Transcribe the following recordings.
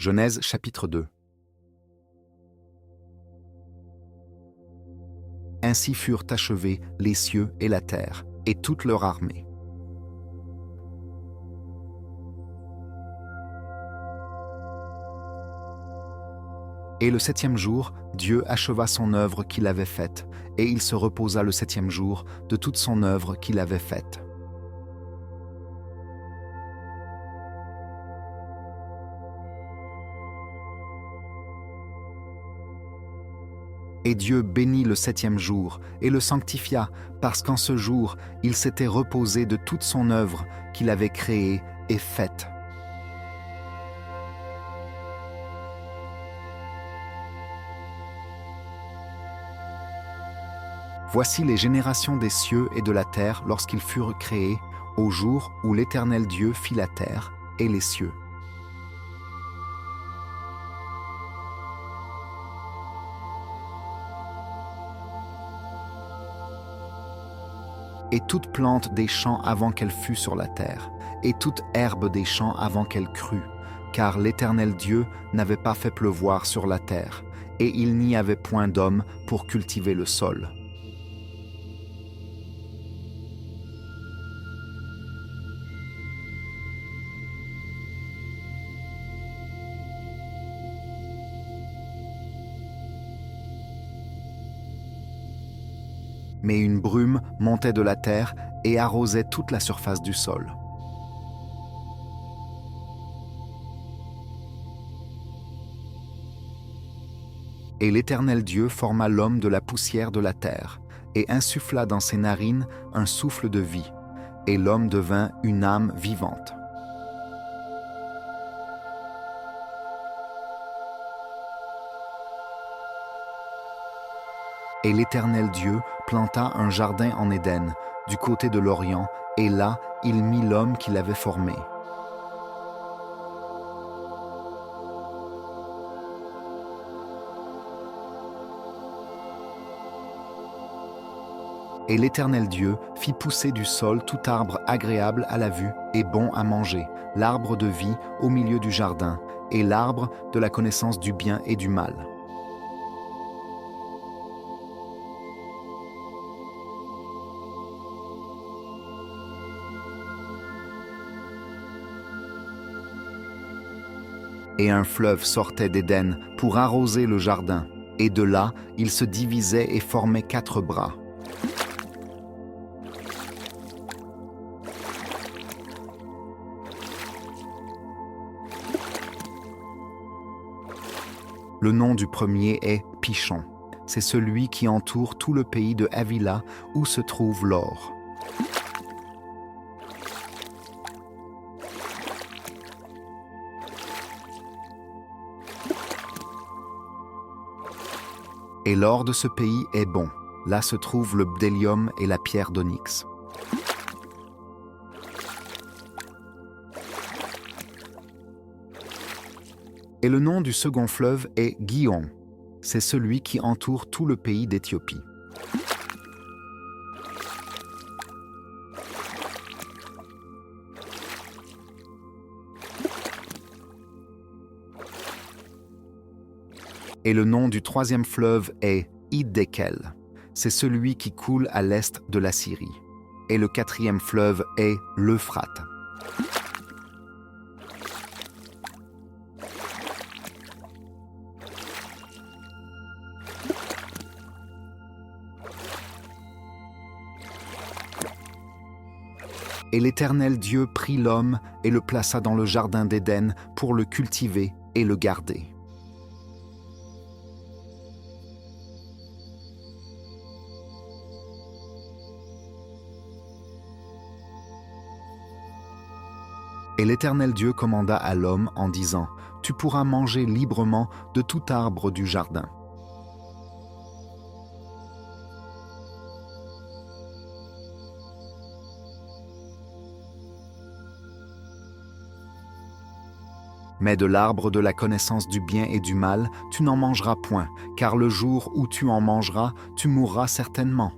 Genèse chapitre 2. Ainsi furent achevés les cieux et la terre, et toute leur armée. Et le septième jour, Dieu acheva son œuvre qu'il avait faite, et il se reposa le septième jour de toute son œuvre qu'il avait faite. Et Dieu bénit le septième jour et le sanctifia, parce qu'en ce jour, il s'était reposé de toute son œuvre qu'il avait créée et faite. Voici les générations des cieux et de la terre lorsqu'ils furent créés, au jour où l'Éternel Dieu fit la terre et les cieux. Et toute plante des champs avant qu'elle fût sur la terre, et toute herbe des champs avant qu'elle crût, car l'Éternel Dieu n'avait pas fait pleuvoir sur la terre, et il n'y avait point d'homme pour cultiver le sol. Mais une brume montait de la terre et arrosait toute la surface du sol. Et l'Éternel Dieu forma l'homme de la poussière de la terre, et insuffla dans ses narines un souffle de vie, et l'homme devint une âme vivante. Et l'Éternel Dieu planta un jardin en Éden, du côté de l'Orient, et là il mit l'homme qu'il avait formé. Et l'Éternel Dieu fit pousser du sol tout arbre agréable à la vue et bon à manger, l'arbre de vie au milieu du jardin, et l'arbre de la connaissance du bien et du mal. Et un fleuve sortait d'Éden pour arroser le jardin, et de là il se divisait et formait 4 bras. Le nom du premier est Pichon. C'est celui qui entoure tout le pays de Havila où se trouve l'or. Et l'or de ce pays est bon. Là se trouve le bdellium et la pierre d'onyx. Et le nom du second fleuve est Gihon. C'est celui qui entoure tout le pays d'Éthiopie. Et le nom du troisième fleuve est Hiddekel. C'est celui qui coule à l'est de la Syrie. Et le quatrième fleuve est l'Euphrate. Et l'Éternel Dieu prit l'homme et le plaça dans le jardin d'Éden pour le cultiver et le garder. Et l'Éternel Dieu commanda à l'homme en disant : « Tu pourras manger librement de tout arbre du jardin. Mais de l'arbre de la connaissance du bien et du mal, tu n'en mangeras point, car le jour où tu en mangeras, tu mourras certainement. »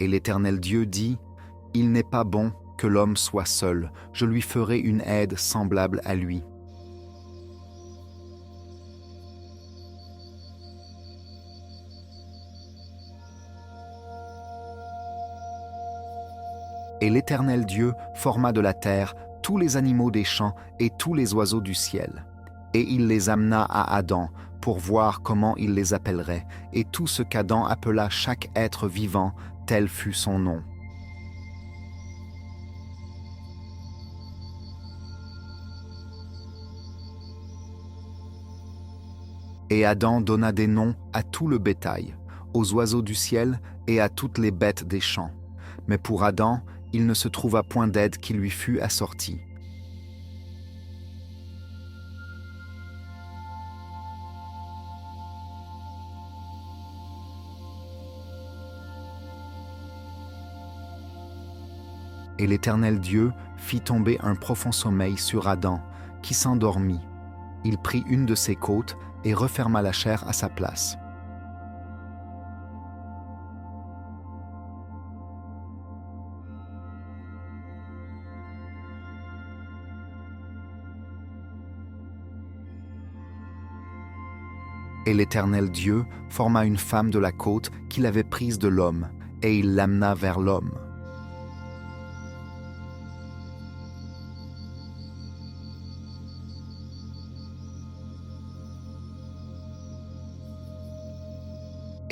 Et l'Éternel Dieu dit, « Il n'est pas bon que l'homme soit seul, je lui ferai une aide semblable à lui. » Et l'Éternel Dieu forma de la terre tous les animaux des champs et tous les oiseaux du ciel. Et il les amena à Adam pour voir comment il les appellerait, et tout ce qu'Adam appela chaque être vivant, tel fut son nom. Et Adam donna des noms à tout le bétail, aux oiseaux du ciel et à toutes les bêtes des champs. Mais pour Adam, il ne se trouva point d'aide qui lui fût assortie. Et l'Éternel Dieu fit tomber un profond sommeil sur Adam, qui s'endormit. Il prit une de ses côtes et referma la chair à sa place. Et l'Éternel Dieu forma une femme de la côte qu'il avait prise de l'homme, et il l'amena vers l'homme.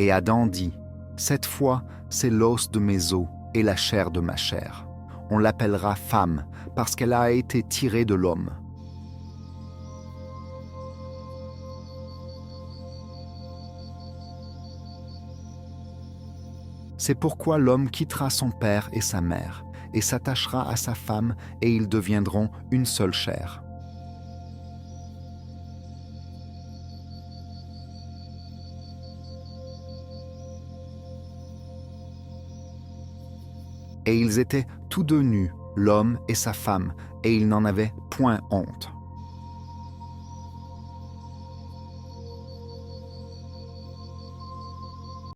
Et Adam dit, « Cette fois, c'est l'os de mes os et la chair de ma chair. On l'appellera femme, parce qu'elle a été tirée de l'homme. » C'est pourquoi l'homme quittera son père et sa mère, et s'attachera à sa femme, et ils deviendront une seule chair. Et ils étaient tous deux nus, l'homme et sa femme, et ils n'en avaient point honte.